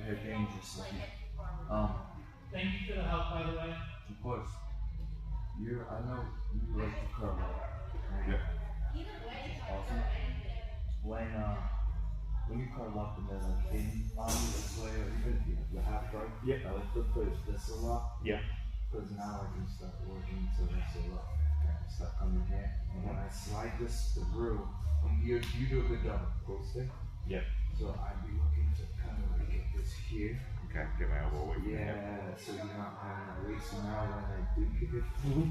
here dangerously. Thank you for the help, by the way. Of course. I know you like to curl up. Right? Yeah. Which is awesome. When you curl up and they're like in on you this way, or even if you half guard, I like to push this a lot. Yeah. Because now I can start working to wrestle up. I can start coming here. And when I slide this through, you do a good job of posting. Yeah. So I'd be looking to kind of like get this here. Okay, get my elbow away from Yeah, hip. so you're not having that weight. So now when I do kick it through,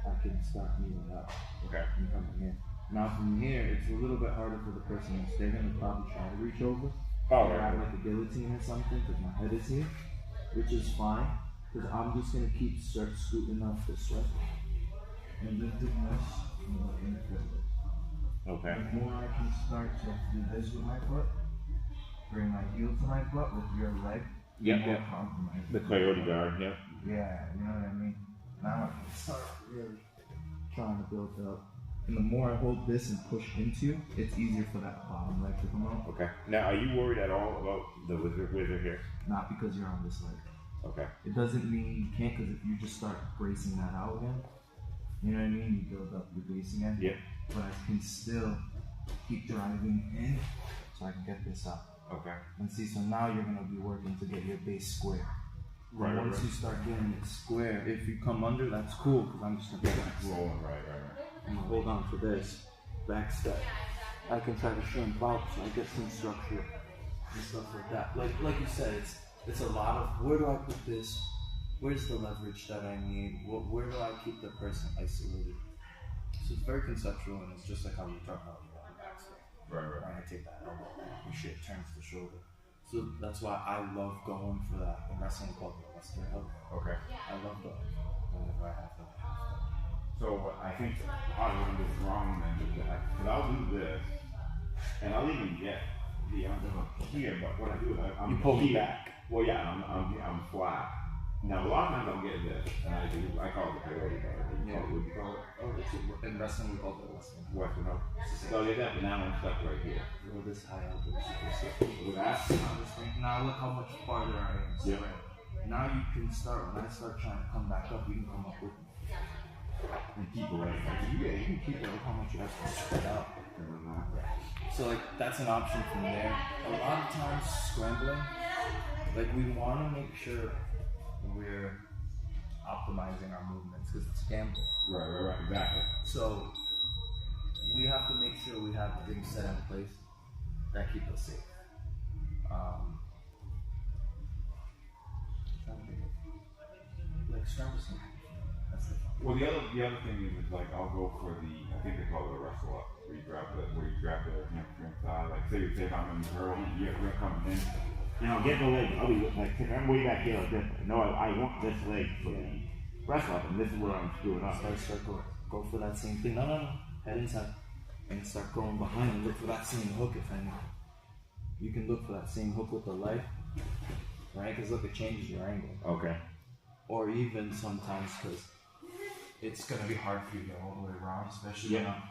I can start moving up. Okay. And coming in. Now from here, it's a little bit harder for the person because they're going to probably try to reach over. Oh, or right. have like a guillotine or something because my head is here, which is fine. Because I'm just going to start scooting up this way. And lifting this and looking forward. Okay. The more I can start to do this with my foot, bring my heel to my foot with your leg, Yeah. compromise. The coyote guard, yeah. Yeah, you know what I mean? Now I can start really trying to build up. And the more I hold this and push into, it's easier for that bottom leg to come out. Okay. Now, are you worried at all about the wizard here? Not because you're on this leg. Okay. It doesn't mean you can't, because if you just start bracing that out again, you know what I mean? You build up your base again. Yeah. But I can still keep driving in so I can get this up. Okay. And see, so now you're going to be working to get your base square. Right. And once you start getting it square, if you come under, that's cool, because I'm just going to back step. Rolling, right. I'm going to hold on to this back step. I can try to shrimp out so I get some structure and stuff like that. Like you said, it's a lot of where do I put this? Where's the leverage that I need? Where do I keep the person isolated? So it's very conceptual, and it's just like how we talk about the back step. Right. I take that elbow and shit turns the shoulder. So that's why I love going for that. In wrestling called the Western hook. Okay. I love going whenever I have that. So I think how I'm doing this wrong then is that because I'll do this, and I'll even get the underhook here. But what I do is I'm You pull me here. back. Well, yeah, I'm flat. Now a lot of times I'll get this, and I call it the coyote guard. Yeah. What you call it? Oh, that's it. In wrestling, we call it Western. Western hook. So I get that, but now I'm stuck right here. Roll this high up with With that, Now look how much farther I am. So Yeah. now you can start, when I start trying to come back up, you can come up with me. and keep away. Yeah, you can keep it. Look how much you have to spread out. So like that's an option from there. A lot of times scrambling, like we want to make sure we're optimizing our movements because it's gamble. Right, exactly. So we have to make sure we have things set in place that keep us safe. Like scrambling. That's the fun. Well, the other thing is like I'll go for I think they call it a wrestle up, where you grab the hamstring side. Like say if I'm in the girl, you're coming in. Get the leg. I'll be like, I'm way back here like this. No, I want this leg for the wrestle up, and this is where I'm screwing up. Start circle. Go for that same thing. No. Head inside. And start going behind and look for that same hook if I know. You can look for that same hook with the leg. Right? Because look, it changes your angle. Okay. Or even sometimes because it's going to be hard for you to go all the way around, especially when I'm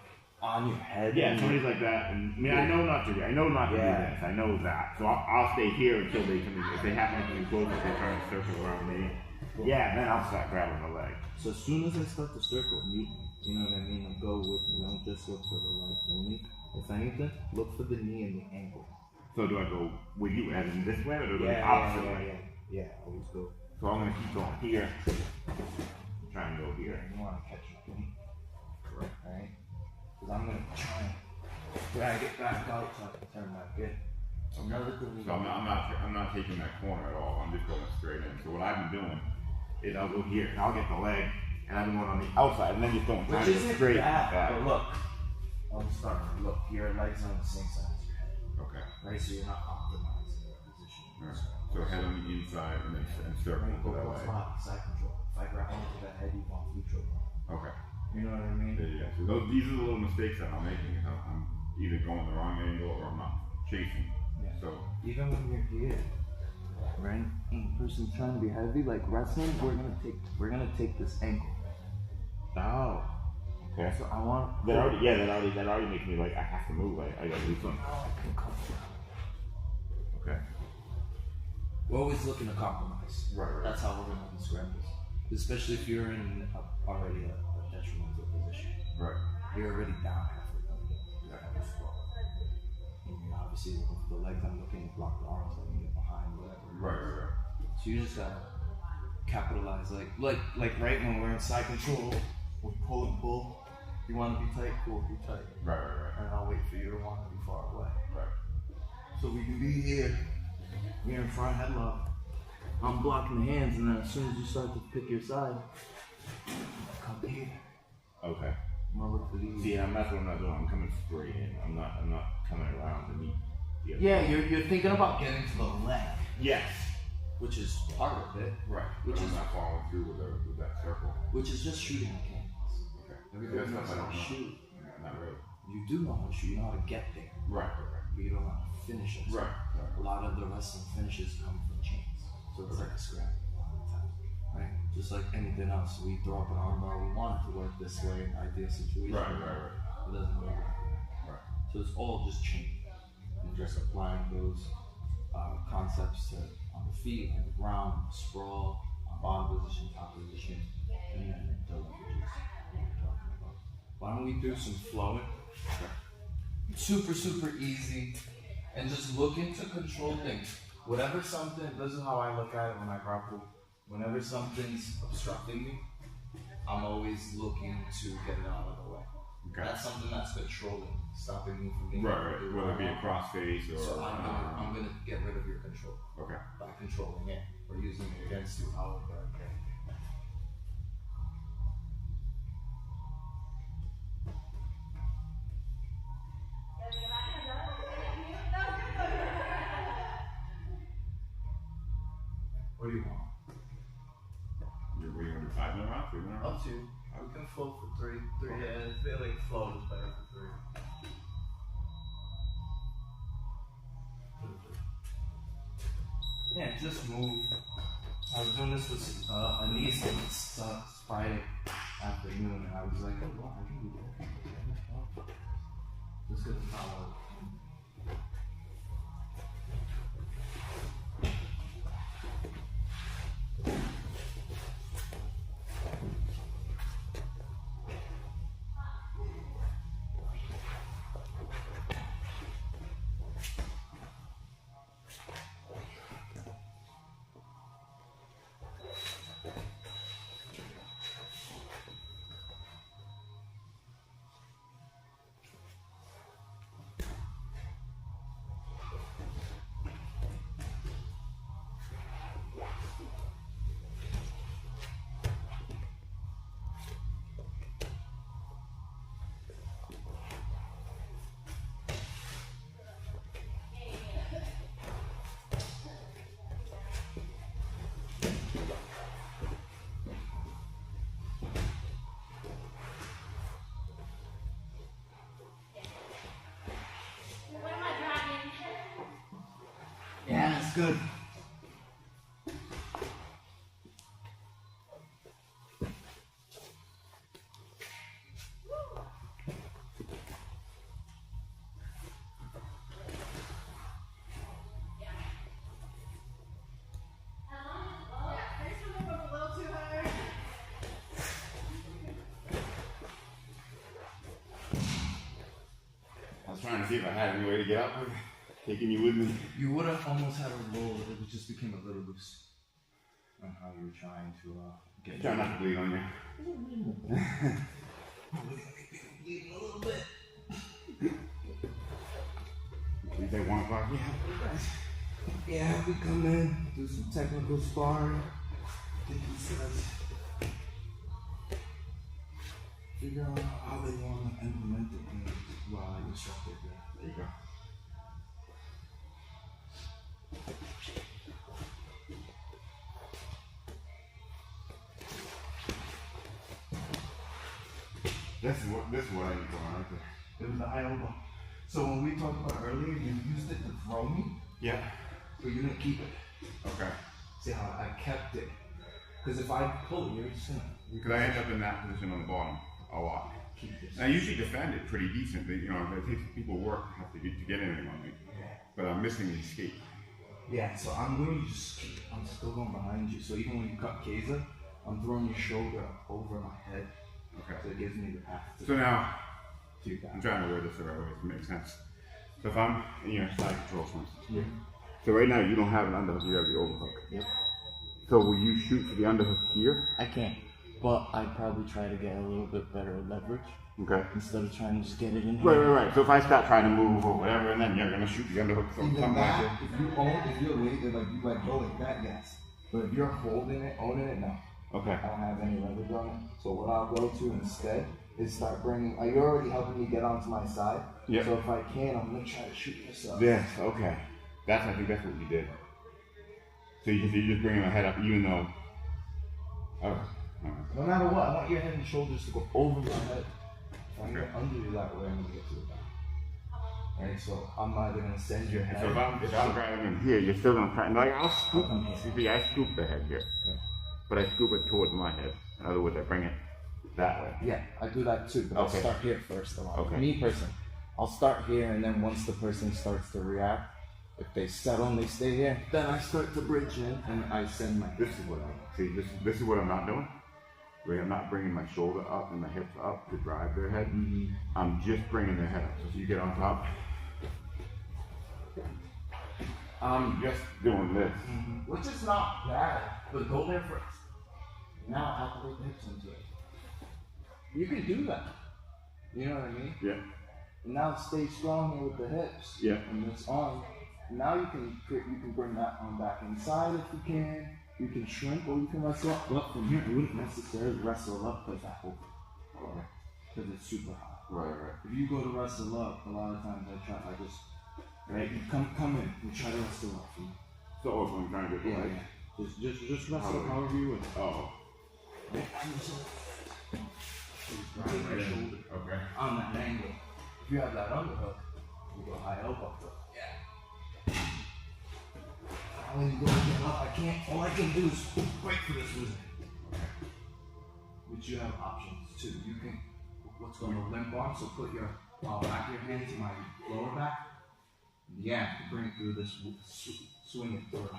on your head. Yeah, somebody's like that, and I mean, I know not to do this. I know that, so I'll stay here until they come. If they happen to be close, if they're trying to circle around me, then I'll start grabbing the leg. So as soon as I start to circle, meet me. You know what I mean? Like go with me. Don't just look for the leg only. If anything, look for the knee and the ankle. So do I go with you as in this way, or do I go the opposite way? Yeah, always go. So I'm gonna keep going here. Try and go here. You want to catch your knee, right? Because I'm gonna try and drag it back out so I can turn back in. Another thing. So I'm not taking that corner at all. I'm just going straight in. So what I've been doing is I'll go here and I'll get the leg, and I've been going on the outside, and then just going which isn't straight bad, back. but look, I'll start. Look, your legs on the same side as your head. Okay. Right, so you're not optimizing your position. Right. So head on the inside and then circle Right, to that go way. side control. If I grab onto that head, you want neutral. Okay. You know what I mean? Yeah. So these are the little mistakes that I'm making. Is I'm either going the wrong angle or I'm not chasing. Yeah. So even when you're here, right, and the person's trying to be heavy, like wrestling, we're gonna take this angle. oh. Okay. So I want That already makes me like I have to move. I gotta do something. I can come. Okay. we're always looking to compromise. Right. That's how we're gonna scramble. Especially if you're in already a detrimental position. Right. You're already down halfway coming in. You're having a sprawl. And you're obviously looking for the legs. I'm looking to block the arms, like get behind, whatever. Right. So you just gotta capitalize, like right when we're in side control, we pull and pull. You want to be tight, cool, be tight. Right. And I'll wait for you to want to be far away. Right. So we can be here. We're in front headlock. I'm blocking the hands, and then as soon as you start to pick your side, come here. Okay. I'm gonna look for these. See, that's what I'm not doing. I'm coming straight in. I'm not coming around to meet the other. Yeah, you're thinking about getting to the leg. Yes. Which is part of it. Right. Which But is I'm not following through with that circle. Which is just shooting mechanics. Okay. Everybody knows That's how not to shoot. Not really. You do know how to shoot. You know how to get there. Right. But you don't know how to finish it. Right. A lot of the wrestling finishes come from chains. So it's like a scrap a lot of the time. Right? Just like anything else. We throw up an armbar, we want it to work this way in ideal situation. Right. It doesn't work like that. Right. So it's all just chain. And just applying those concepts to on the feet, on the ground, sprawl, on bottom position, top position, and then the languages that we're talking about. Why don't we do some flowing? Super easy, and just looking to control things. Whatever something, this is how I look at it when I grapple. Whenever something's obstructing me, I'm always looking to get it out of the way. Okay. That's something that's controlling, stopping me from being Right. able to do Whether it be what I a want. crossface or. So I'm gonna get rid of your control Okay. by controlling it or using it against you. However I can. What do you want? We're going to do 5 minute round, 3 minute round? Up to you. We can flow for three. Yeah, I feel like flow is better for three. Yeah, just move. I was doing this with a niece Friday afternoon, and I was like, oh, wow, I can do that. Just get the power. Yeah, that's good. I was trying to see if I had any way to get up with taking you with me. You would have almost had a roll. It just became a little loose on how you were trying to get. Try not to bleed on you. Bleeding a little bit. You say 1 o'clock? Yeah, we come in, do some technical sparring. Think he says, figure out how they want to implement the things while I instructed them. There you go. This is what I need going right there. It was the high elbow. So when we talked about earlier, you used it to throw me, Yeah. but you didn't keep it. Okay. See how I kept it? Because if I pull it, you're just gonna Because I end up in that position on the bottom a lot. keep this. And I usually defend it pretty decent. You know, it takes people work to get anything on me. But I'm missing the escape. Yeah, so I'm going to just keep, I'm still going behind you. So even when you cut Keza, I'm throwing your shoulder over my head. Okay. So it gives me the path to So now, do that. I'm trying to word this the right way to make sense. So if I'm in your side control, for instance. Yeah. So right now you don't have an underhook, you have the overhook. Yep. So will you shoot for the underhook here? I can't, but I'd probably try to get a little bit better leverage. Okay. Instead of trying to just get it in Right, here. right. So if I start trying to move or whatever, and then you're gonna shoot the underhook from Even somewhere. that, if you're waiting, like you let go like that, yes. But if you're holding it, owning it, no. Okay. I don't have any leverage on it. So what I'll go to instead is start bringing, you're already helping me get onto my side. Yeah. So if I can, I'm gonna try to shoot this up. Yes, okay. I think that's what you did. So you're just bringing my head up even though, alright. No matter what, I want your head and shoulders to go over my head. If I Okay. get under you that way, I'm gonna get to the back. Right, so I'm either gonna send your head. So if I'm grabbing him here, you're still gonna try, like I'll scoop him. See, I scoop the head here. Yeah. But I scoop it towards my head. In other words, I bring it that way. Yeah, I do that too, but I'll Okay. start here first a lot. Okay. Me personally, I'll start here, and then once the person starts to react, if they settle and they stay here, then I start to bridge in and I send my. This is what this is what I'm not doing. Right, I'm not bringing my shoulder up and my hips up to drive their head. Mm-hmm. I'm just bringing their head up. So you get on top. I'm just doing this. Mm-hmm. Which is not bad, but go there first. Now activate the hips into it. You can do that. You know what I mean? Yeah. And now stay strong here with the hips. Yeah. And this arm. Now you can bring that arm back inside if you can. You can shrink or you can wrestle up. But from here, I wouldn't necessarily wrestle up because that open. Because it's super high. Right. If you go to wrestle up, a lot of times I just, right, you come in and try to wrestle up. So if I'm trying to get the leg. Just wrestle however you would. Oh. Right. Take your shoulder Okay. on that angle. If you have that underhook, you go high elbow. Yeah. When you go again up, I can't. All I can do is wait for this movement. But you have options too. You can what's called a limp arm. So put your back of your hand to my lower back. Yeah, bring it through this, swing it through.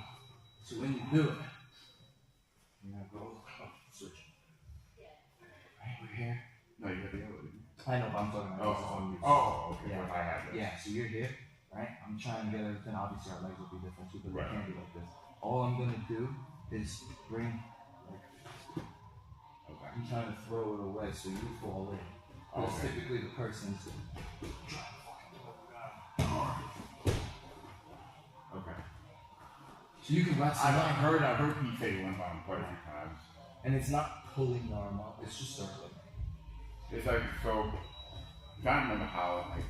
So when you do it, you're gonna go switch. Right, we're here. No, you got the other. I know, but I'm talking about this on you. Okay. Yeah. What if I have this? Yeah, so you're here, right? I'm trying to get everything. Obviously, our legs will be different too, but Right. they can't be like this. All I'm gonna do is bring, Okay. I'm trying to throw it away so you fall in. Because Okay. typically the person's Okay. so you can wrestle. I've heard Pete say one time quite a few times. And it's not pulling the arm up, it's just circling. It's like, so, I'm trying to remember how, like,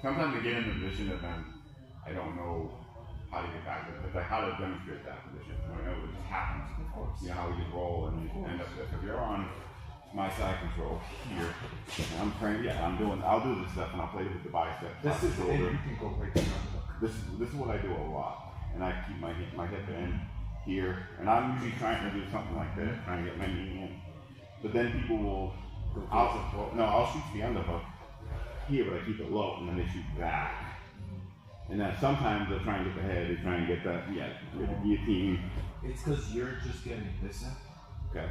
sometimes I get in a position and then I don't know how to get back to it. It's like how to demonstrate that position. I mean, it just happens. Of course. You know how we just roll and you end up this. If you're on my side control here, and I'm training, I'll do this stuff and I'll play with the biceps, This is shoulder. you can go right to the underhook. This is what I do a lot. And I keep my hip in here. And I'm usually trying to do something like this, trying to get my knee in. But then people will, I'll shoot the underhook here, but I keep it low, and then they shoot back. And then sometimes they'll try and get the head, they try and get the guillotine. It's because you're just getting this in. Okay.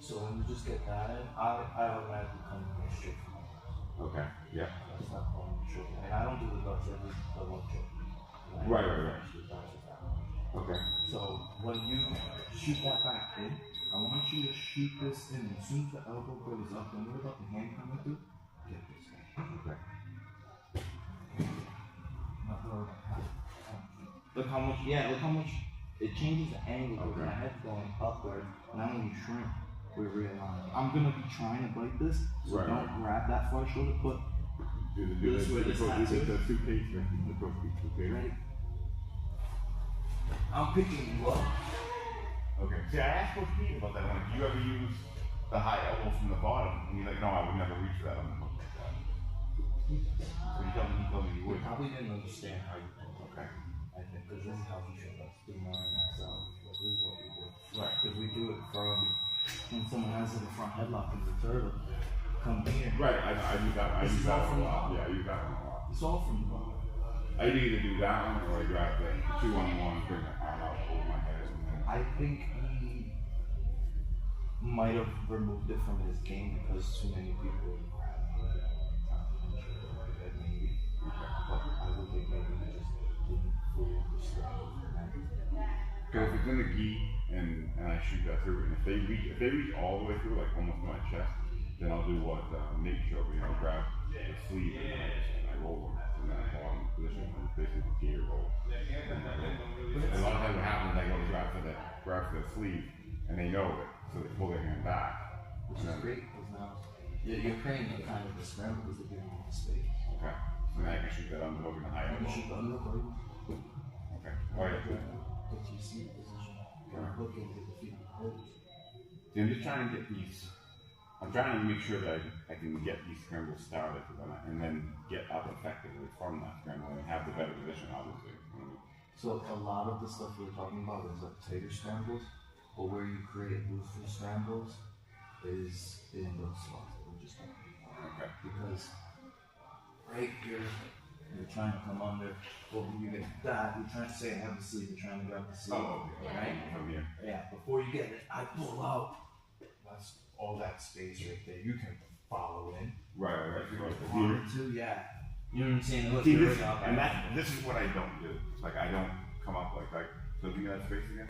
So when you just get that in, I automatically come straight from my arms. Okay. Yeah. That's not pulling the shoulder. And I don't do the Dutch, I do the one shoulder. Right. Okay. So when you shoot that back in, I want you to shoot this in. As soon as the elbow goes up, don't worry about the hand coming through. Get this in. Okay. Look how much it changes the angle because my head's going upward. Now when you shrink, we realign. I'm gonna be trying to bite this, so Right. don't grab that far shoulder, but Do This way, this not the too. suitcase. The suitcase. ready? I'm picking you up. Okay. See, I asked Coach Pete about that one. Do you ever use the high elbow from the bottom? And he's like, no, I would never reach that on the hook like that. So he told me you We would. probably didn't understand how you think. Okay. I think because this is how we showed us denying ourselves. This is what we do. Right. Because we do it from when someone has it in front headlock in the turtle. Come here. Right. I use that. I This use is that all one from a the lot. bottom. Yeah, I use that one a lot. It's all from the bottom. I either do that one or I grab the 2-on-1, bring the arm out over my head. And then, I think he might have removed it from his game because too many people maybe. But I would think maybe he just didn't fully understand. because if it's in the gi and I shoot that through, and if they reach all the way through, like almost to my chest, then I'll do what Nate showed me. I'll grab the sleeve and I roll them in that bottom position, and basically the gear roll. And a lot of times what happens is I go to grab for the sleeve, and they know it, so they pull their hand back. Which is great because now you're creating a kind of a scramble because they're giving you the space. Okay. So then I can shoot that underhook and the high You elbow. can shoot the underhook. Okay. Oh yeah. But you see the position. You're hooking with the feet. See, I'm just trying to get these. I'm trying to make sure that I can get these scrambles started and then get up effectively from that scramble and have the better position, obviously. So a lot of the stuff we're talking about is like tighter scrambles, but where you create looser scrambles is in those spots that we're just talking about. Okay. Because right here, you're trying to come under, well, you get that, you're trying to say I have the sleeve, you're trying to grab the sleeve, right? From here. Yeah, before you get it, I pull out. That's all that space right there. You can follow in. Right. One or two, yeah. You know what I'm saying? Look, See, here this, we go. and this is what I don't do. It's like I don't come up like that. So give me that space again.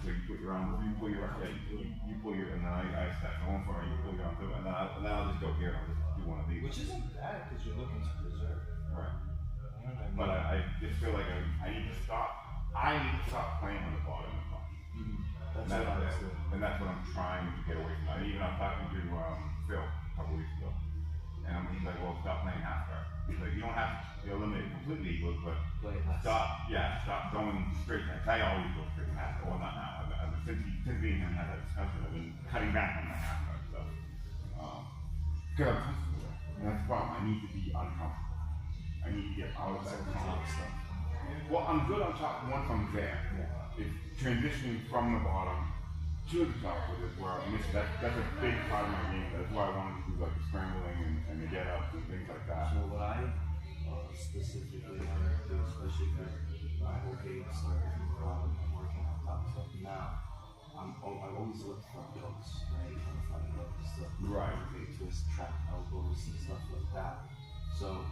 So you put your arm, you pull your arm, yeah, you pull your, and then I step going for it, you pull your arm through, and then I'll just go here and I'll just do one of these. Which isn't bad because you're looking to preserve. Right. You know what I mean? But I just feel like I need to stop. I need to stop playing on the bottom of the punch. That's what I was doing. And that's what I'm trying to get away from. I even I'm talking to Phil a couple weeks ago, and he's like, "Well, stop playing half guard." He's like, "You don't have to eliminate completely equals, but stop going straight." I always go straight half. Well, not now. Since me and him had that discussion, I've been cutting back on my half guard stuff. Because I'm comfortable with it. And that's the problem. I need to be uncomfortable. I need to get out of that comfort stuff. Well, I'm good on top once I'm there. It's transitioning from the bottom to the top with it where I miss that's a big part of my game. That's why I wanted to do like the scrambling and the get ups and things like that. So what I specifically want to do, especially because my whole game started from the bottom and working on top stuff now, I always look for hooks, right? I'm trying to look for stuff. Right. Twist, trap elbows and stuff like that. So,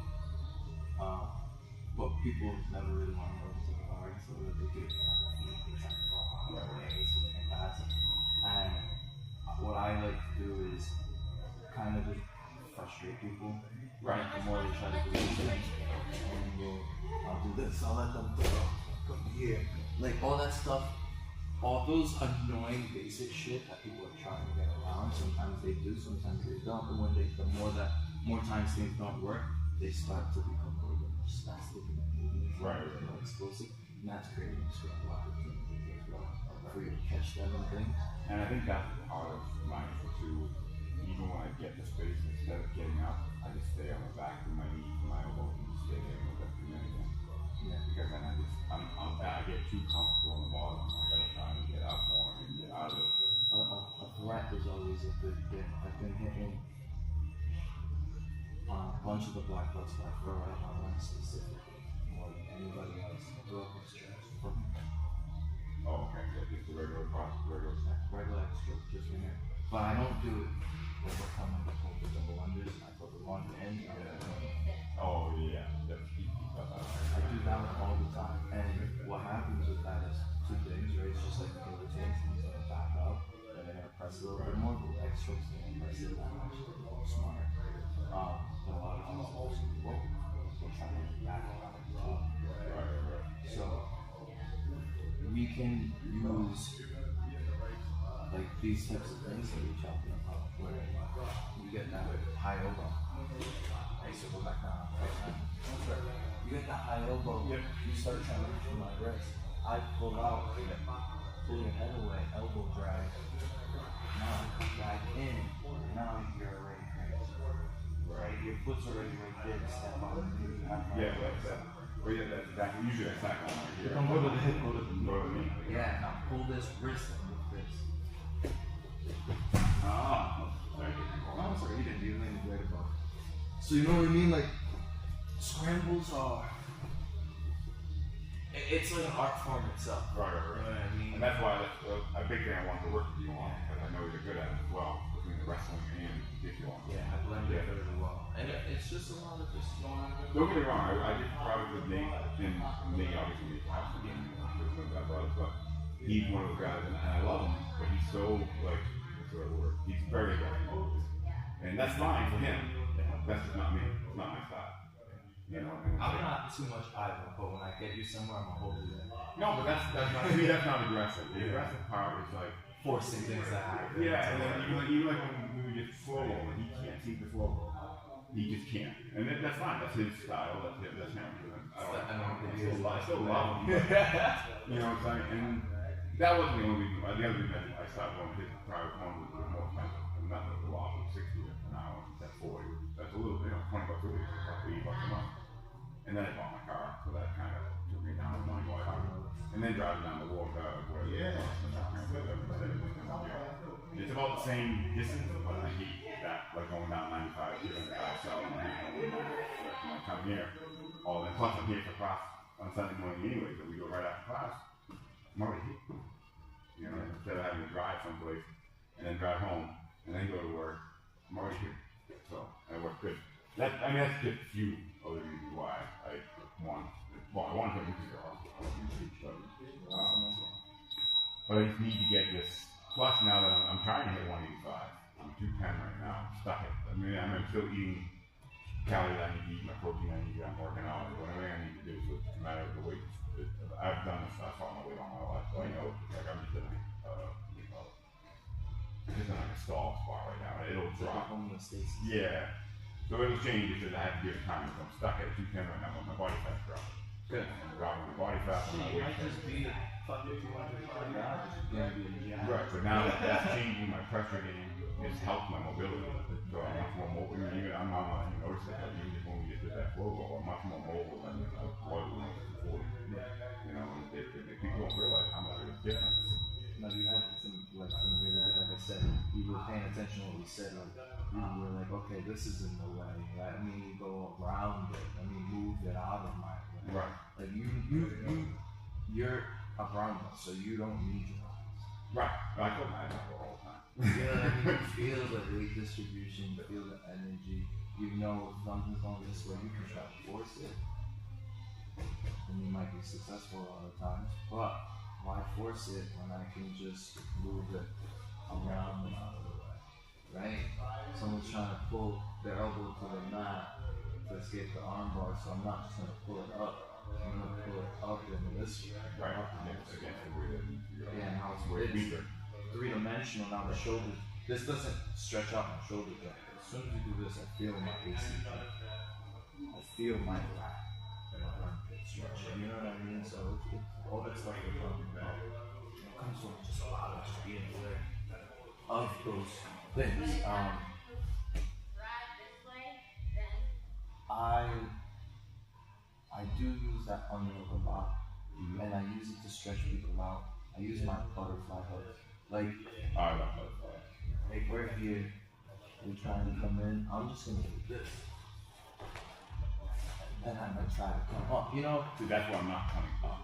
but people never really want to go to the guard, so that they do it they try to draw out away so they can pass it. And what I like to do is kind of just frustrate people. Right. The more they try to do these things, and I'll do this, I'll let them go here. Like all that stuff, all those annoying basic shit that people are trying to get around. Sometimes they do, sometimes they don't. And when the more times things don't work, they start to become a little bit more spastic and moving, Right. more explosive. And that's creating sort of opportunities as well for you to catch them and things. And I think that's part of my issue too. Even when I get the space, instead of getting up, I just stay on my back with my knees and my elbows and just stay there and let them in again. Yeah. Because then I get too comfortable on the bottom. I gotta try to get up more and get out of it. A threat is always a good thing. I've been hitting a bunch of the black belts by throw right on one specifically, more than anybody else. Throw up stretch from Oh, okay. So just the regular regular extra just in here. But I don't do it like I come and pull the double unders. I put the one in. Oh yeah. I do that one all the time. And what happens with that is two things, right? It's just like the rotations, he's gonna back up, and they're gonna press a little bit more, but the extra's gonna press it that much, a little smarter. But a lot of times it's just whoa, we're trying to back up. So we can use like these types of things that we're talking about, where you get that high elbow. Right, so go back down. You get that high elbow. You start trying to reach for my wrist. I pull out, pull your head away, elbow drag. Now I come back in. Now you're already crazy. Right, your foot's already right there. Step on it. You have my wrist. Well, yeah, that's exactly. Usually that's that one right here. Don't go to the hip, go to the knee. Go to the knee. Yeah, now pull this wrist and move this. Ah. Oh, sorry, you didn't do anything great about it. So you know what I mean? Like, scrambles are. It's like an art form itself. Right. You know what I mean? And that's why a big thing I wanted to work with you on, because I know you're good at it as well, between the wrestling and kickball. Yeah, I blend it very well. And it's just a lot of just going on. Don't get me wrong, I did probably with Nate, and Nate obviously made house again, with that brother, but he's one of the guys, and I love him, but he's so, like, what's the right word? He's very good. And that's fine for him. That's just not me. It's not my style. You know, I'm not too much either, but when I get you somewhere, I'm gonna hold you there. no, but that's not, to me, that's not aggressive. The aggressive part is like, Forcing things to happen. yeah, and then even like when we would get slow rolling, he can't seem to slow roll. He just can't. And that's fine. That's his style. That's him. I still love him. You know what I'm saying? And that wasn't the only reason. The other reason I stopped going to his private home was more expensive. And not a lot, it was 60 an hour instead of 40. That's a little, $20 a week, $80 a month. And then I bought my car, so that kind of took me down money wise. And then driving down the walk, it's about the same distance, but I hate that, like going down 95 here and south, and I come here. And plus I'm here for class on Sunday morning anyway, so we go right after class. I'm already here. You know, instead of having to drive someplace and then drive home and then go to work, I'm already here. So it works good. That's just a few of the reasons why I want to do this. But I just need to get this. Plus, now that I'm trying to hit 185, I'm 210 right now. I'm stuck at. I'm still eating calories I need to eat, my protein I need to eat. I'm working out. Whatever I need to do, so it's a matter of the weight. I've done this. I've fought my weight all my life, so I know. Like I'm just in a stall spot right now. It'll drop. Yeah. So it'll change because I have to give it time. I'm stuck at 210 right now, but my body fat's dropping. Good. I'm dropping my body fat and my weight. Might just be fucking 200 pounds. Right, but now that's changing my pressure game. It's helped my mobility. So I'm much more mobile. Even I'm not going to notice it, but even when we just did that flow goal, I'm much more mobile than I was when I was 40. You know, and people don't realize how much of a difference. No, you had some really good, like I said, you were paying attention to what we said, like, you were like, okay, this is in the way, right? I mean, you go around it, I mean, move it out of my way. Right. Like, you're a brown belt, so you don't need your arms. Right. I told my number all the time. You know what I mean? You feel the weight distribution, you feel the energy, you know if something's going this way, you can try to force it. And you might be successful a lot of times, but why force it when I can just move it around and out of the way, right? Someone's trying to pull their elbow to the mat to escape the arm bar, so I'm not just going to pull it up. I'm going to pull it up in this way. Right. Against the weight. Yeah, and how it's weaker. Three-dimensional now. The shoulders. This doesn't stretch out my shoulder joint. As soon as you do this, I feel my AC joint. I feel my back and my armpit stretch. You know what I mean? So it's all that stuff we're talking about. It comes from just a lot of just being aware of those things. I do use that underhook a lot, and I use it to stretch people out. I use my butterfly hook. Like, I love butterfly. like we're here, we're trying to come in. I'm just gonna do this, and I'm gonna try to come up. You know? See, that's why I'm not coming up.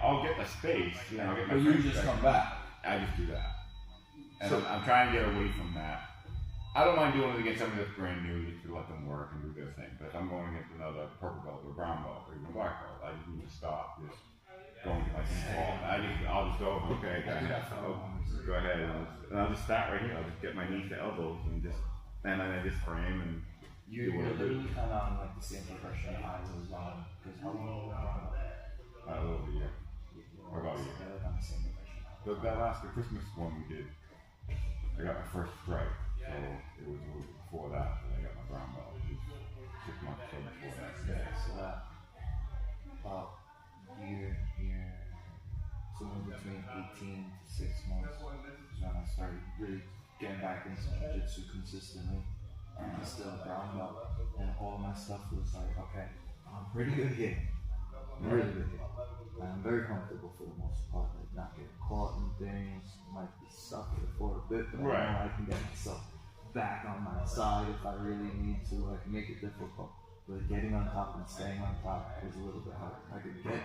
I'll get the space. You know, get my But you friends just back. come back. I just do that. And So- I'm trying to get away from that. I don't mind doing it against somebody that's brand new, just to let them work and do their thing. But if I'm going against another purple belt or brown belt or even black belt, I just need to stop just going like I'll just go, okay, go ahead. And I'll just start right here. I'll just get my knees to elbows and then I just frame and You're literally kind of on like the same progression I was on. Because how long were you a little bit, yeah. Or about a year. Yeah, like on the same progression. So the Christmas one we did, I got my first stripe. So it was a little before that, and I got my brown belt. It was 6 months or so before that. Yeah, so that about year, somewhere between 18 to 6 months is when I started really getting back into jiu-jitsu consistently. And I still a brown belt, and all my stuff was like, okay, I'm pretty good here. Really good here. And I'm very comfortable for the most part, like not getting caught in things. Might be suffering for a bit, but I know I can get myself back on my side if I really need to, like make it difficult. but getting on top and staying on top was a little bit hard. I could get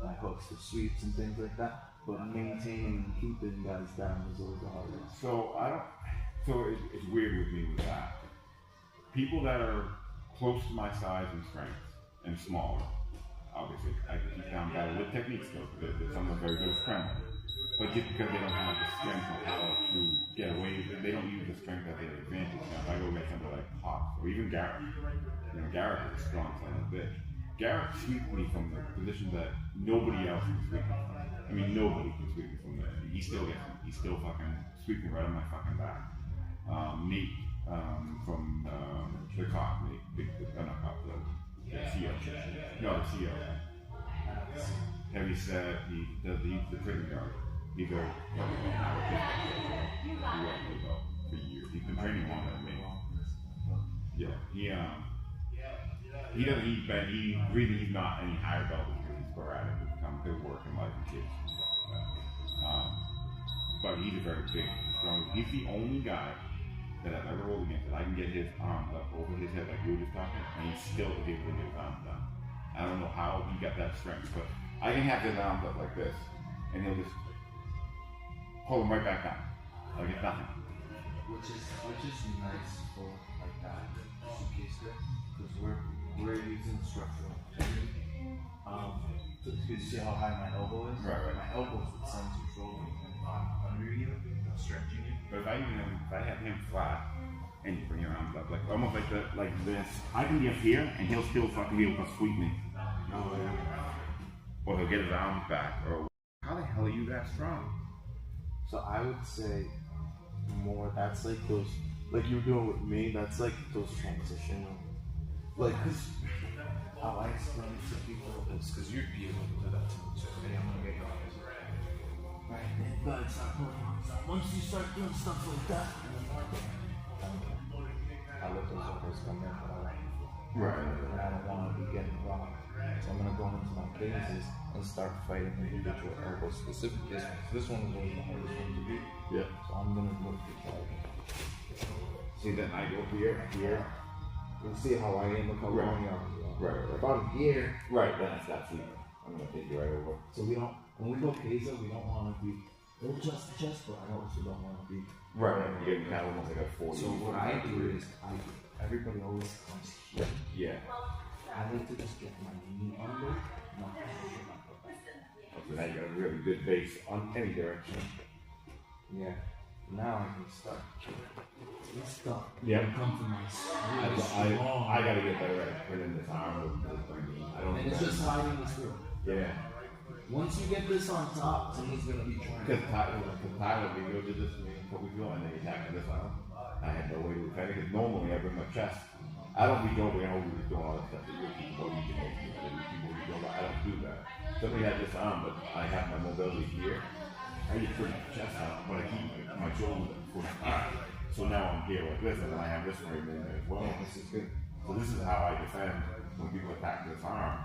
my hooks for sweeps and things like that, but maintaining and keeping guys down was a little bit harder. So it's weird with me with that. People that are close to my size and strength and smaller, obviously, I can keep down guys with technique skills. Some are very good at scrambling. But just because they don't have the strength or power to get away, they don't use the strength as their advantage. Now, if I go against somebody like Pops or even Garrett, Garrett is a strong son of a bitch. Garrett sweeped me from the position that nobody else can sweep me from. I mean, nobody can sweep me from there. He still gets me. He still fucking sweeps me right on my fucking back. Nate from the cop, Nate, not cop, the CO. No, the CO. Heavy set, he's the prison guard. He's a for years. He's been training longer than me. Yeah, he doesn't eat bad. The reason he's not any higher belt is because he's sporadic. It's become good work in life and kids and stuff like that. But he's a very big, strong. He's the only guy that I've ever rolled against that I can get his arms up over his head like you were just talking, and he still is able to get his arms down. I don't know how he got that strength, but I can have his arms up like this, and he'll just pull them right back down. Like it's nothing. Which is nice for like that suitcase grip, because we're using structural technique. You see how high my elbow is? Right. My elbow is what sends you rolling and under you, stretching you. But if I have him flat and you bring your arms up, like almost like this, I can be up here and he'll still fucking be able to sweep me. Oh yeah. Or he'll get his arms back. Or how the hell are you that strong? So I would say more. That's like those, like you were doing with me. That's like those transitional, like because how I explain it to people is Because you'd be able to do that to me too. Hey, I'm gonna get you on this. right. But it's not going on. Once you start doing stuff like that, I let those elbows come in. Right. And I don't want to be getting rocked. So I'm gonna go into my cases and start fighting individual elbows. Specifically, this one is always the hardest one to beat. Yeah. So I'm gonna look to try. See, then I go here. You'll see how I am. Look how Right. long you are. Right. If I'm here, Right, then it's that sleep. I'm gonna take you right over. so we don't. When we go Kesa, we don't want to be. We'll just the chest, but I also don't want to be. Right. You're getting kind of almost like a 40. So what I do is, everybody always comes here. Yeah. I like to just get my knee under, not push my foot back. So now you got a really good base on any direction. Yeah. Now I can start. Let's start. Yeah. Come from my really strong. I gotta get better at putting this arm with my knee. I don't. And it's just hiding this through. Yeah. Once you get this on top, someone's gonna be trying. Because Tyler, we did this to me a couple weeks ago, and then he attacked this arm. I had no way to defend it because normally I bring my chest. I don't be going, I don't be doing all that stuff that you're people you can make me. I don't do that. Somebody had this arm, but I have my mobility here. I just put my chest out, but I keep my shoulders for so now I'm here like this, and then I have this right in there as well. This is good. So this is how I defend when people attack this arm.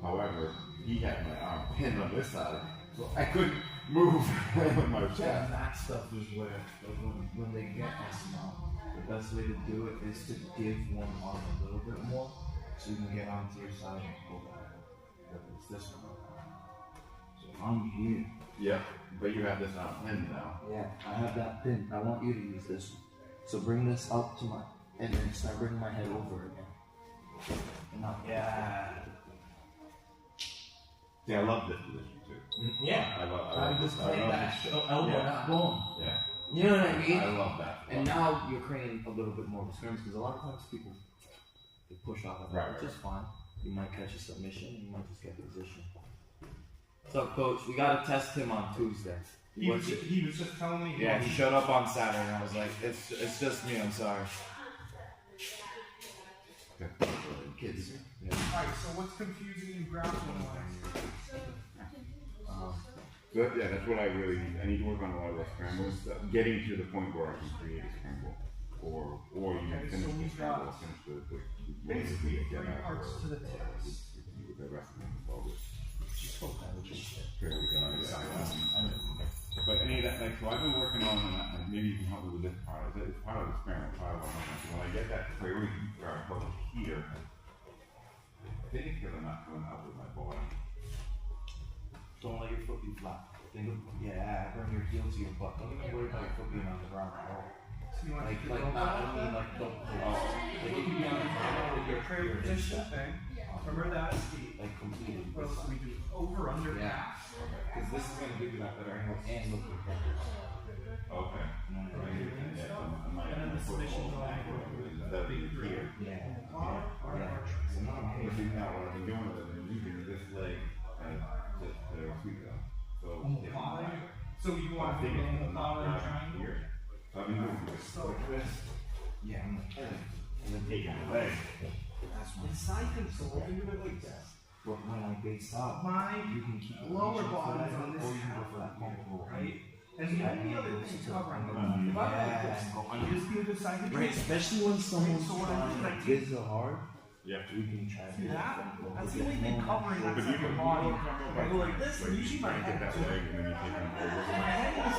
However, he had my arm pinned on this side, so I couldn't move with my chest. And that stuff is where, like, when they get us now, the best way to do it is to give one arm a little bit more, so you can get onto your side and pull back. Whether it's this one. So I'm here. Yeah, but you have this arm pinned now. Yeah, I have that pin. I want you to use this one. So bring this up to my, and then start bringing my head over again. And now, yeah. See, I love this position too. Yeah. I love just I play love that this shit. elbow Yeah. not going. Yeah. You know what I mean? I love that. And now you're creating a little bit more of a skirmish because a lot of times people they push off of that, Right, which is fine. You might catch a submission, you might just get position. So, coach, we gotta test him on Tuesday. He was just telling me. Yeah, he showed up on Saturday, and I was like, it's just me. I'm sorry. Kids. Yeah. Alright, so what's confusing you grappling wise? Good, yeah, that's what I really need. I need to work on a lot of those scrambles. Getting to the point where I can create a scramble. Or you can finish the scramble, finish the basically get three out parts to the tips. with the rest of them. All this. Just spoke that with shit. Fairly done. But any of that, like, so I've been working on, and maybe you can help me with this part. It's part of the experiment, part of what I'm doing. When I get that priority guard hook here, think it's because I'm not coming up with my bottom. Don't let your foot be flat. Think of, yeah, bring your heel to your butt. Don't even worry about your foot being on the ground at all. So you want Like, to not, I mean, like, don't pull. Like, you can be on the ground with your prayer position thing. Remember that? like, completely. What else do we do? Over, under, Yeah. pass. Because this is going to give you that better angle and look at the Okay. And then the submission going That'll be here. Yeah. Yeah. So now I'm pushing out what I've been doing with it and using this leg as the sweep down. So if So you I want to think do it's a not triangle? right here. So I've been doing this like this. Yeah. And then taking the leg. That's what. It's side control. Think of it like this. But when I base up, My you can keep lower reaching body for is on that, this or you can go half for that comfortable. right? And the only other thing covering it, if I like this, Yeah. you just do the side control. Right, especially when someone's So what I do, trying like, to get so hard, Yeah. we can try to See get that? it. That's the only thing covering But that you second can body. I I go like this, and usually my try and get head that to leg and then you take it over. my head is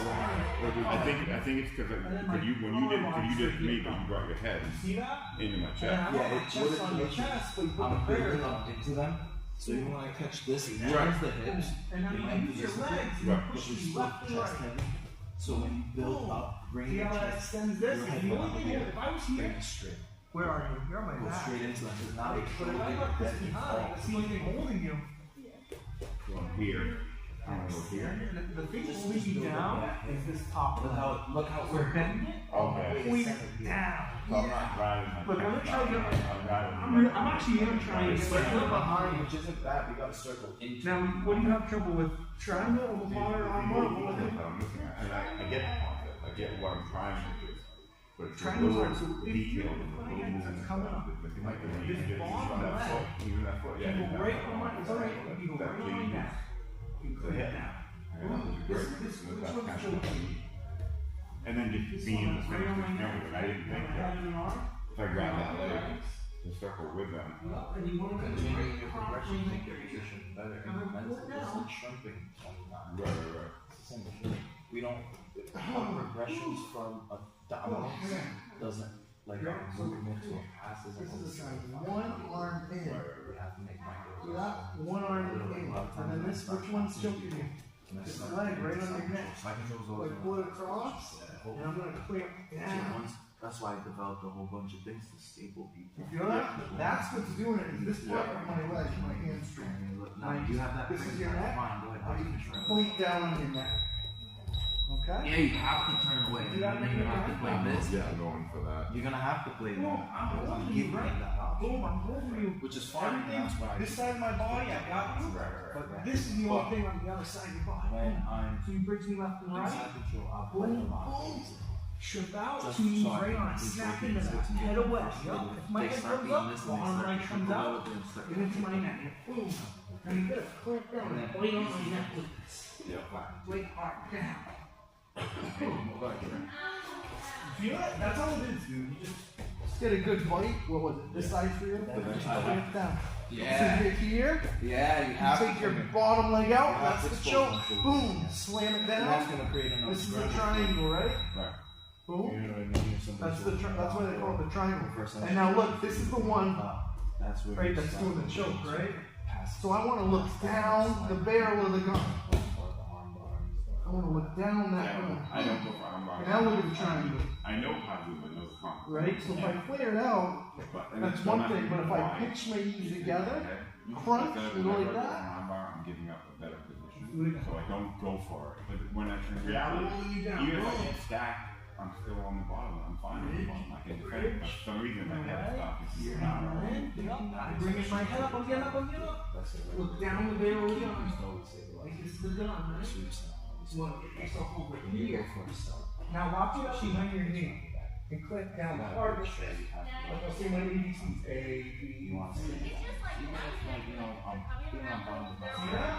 I think it's because you when you did me, but you brought your head see that? into my And chest. I Yeah, want my it's chest on your chest, but you put I'm the prayer building on. up into them. So even when I catch this, it Right. enters the hips. And now it you might use be your just a bit, legs and you Right. but push you're me still left and chest right. heavy. So when you build up, bring See your how that chest, extends this? your And head the went only up thing here. is, if I was Bring here, it straight. where are you? You're on my Go back. straight into them. Because now But they if shoulder I your got this head and behind, fall. that's the only thing holding you. Going here. I'm gonna go here. The thing holding you down is this top Look leg. how We're bending it, Okay. point it down. So I'm not riding my Look, I'm gonna try to get- I'm riding. I'm actually gonna try and get Circle right behind. which isn't bad. We got to circle into. Now, what do you have trouble with? Triangle or water on one? I'm looking at, and I get the concept. I get what I'm trying to do. But it's a Triangles little are so if detailed you- and a little it's movement. coming up. Like it might be when you This just bottom that leg. foot, even that foot, yeah. You even go that right foot. on my, it's alright, you go That right on my bleed. neck. You So put it yeah. down. I got to do great. This That's one's kind so of key. and then just being the same thing, I didn't think that if I grab that leg, to circle with them. And you want to Continuing your progression, make your position better. Incrementally, it's like shrimping. Right. It's the same thing. We don't. Progressions from a dominance doesn't like a movement to a pass isn't. This is a always sign. fine. One arm in. We have to make micro. Yeah, one arm in. And then this, which one's choking you? This leg right on your neck. My control's always. Like pull it across, and I'm gonna clamp down. That's why I developed a whole bunch of things to stable people. You feel that? That's what's doing it. Is this part of my leg, my hamstring. Now you have that. This is your thing, neck? fine, go ahead. Now I'll you finish right. point down on your neck. Okay? Yeah, you have to turn away. Do that Then you have to play this. Yeah, I'm going for that. You're gonna have to play Boom, that. I'm holding Give you, me right? that option. Boom, I'm holding you. Which is fine. and Everything, That's what I this do. side of my body, I got you. But this is the only thing on the other side of your body. When I'm So you bridge me left and right. inside control, I'll play a lot. Boom. Shrimp out, Just two knees so I right can on, control snap things into that, with me. head away. If Yup. If my they head start comes being up, this the and they arm start right to comes go out, up and start get into my neck. Boom. And you gotta clamp down and bite on my neck with this. Yeah. Blade arm down. Boom. Feel it? That's all it is, dude. You just get a good bite. What was it? This side for you? Just clamp down. Yeah. So you're here. Yeah, you You have take to. your bottom leg out. You have That's to the expose choke. them. Boom. Slam it And that's down. gonna create enough. This is the ground. triangle, right? Right. Boom. You know what I mean? If somebody's That's the holding that's why they you call it the triangle. First And now look, this is the one That's where right you that's start doing the to choke, right? pass So I want to look down the barrel of the gun. the arm bar and stuff. I want to look down that Yeah, gun. I don't go for armbar. And now look at the triangle, I know how to do it, I know the concept. right? So if I flare it out, And that's it's one not thing. But if I wide. pitch my knees together, Okay. crunch, Instead of and go like never that. going armbar, I'm giving up a better position. Like- So I don't go for it. But when I, in reality, rolling you down, even if I boom. get stacked, I'm still on the bottom. I'm fine on the bottom. I can defend. But for some reason, my head stops here now. I bring in my head up, I'm getting up, I'm getting up. That's it. Look down the barrel of the gun. Always say the Like last. this is the gun, right? You want to get yourself over You here. go for a start. Now watch it behind your knee. And click down hard with this. Like I'll say my ABCs. A, B, You want to C. say that. Even if, like, you know, being on bottom of the See that?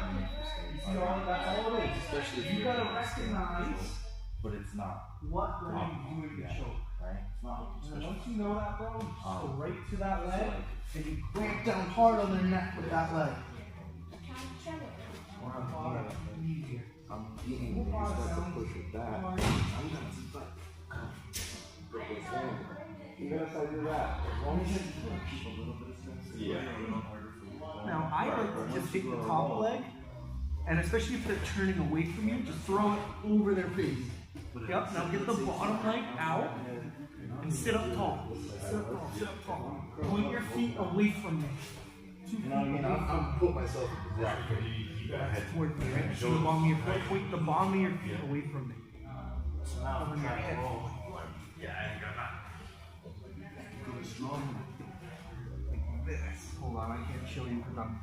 You see all, that's all it is. Especially if You you're gotta doing this thing, recognize but it's not, what leg you do in your choke. right? It's not. And then Especially once you know that, bro, you just go right to that so, leg like, and you clamp down hard on their neck with that leg. when I'm eating, you start to push with that. I'm gonna just like, even if I do that, as long as I keep a little bit of sense, Yeah. a little harder for you. Now I like to just take the top leg, and especially if they're turning away from you, just throw it over their face. Yep, now get the bottom leg out and sit up tall. Sit up tall, sit up tall. Point your feet away from me. You know what I mean? I'm putting myself in position. You got head Toward me, right? So the bottom of your foot, point the bottom of your feet away from me. So now I'm trying to roll. Yeah, I got that. Go strong. Like this. Hold on, I can't show you because I'm.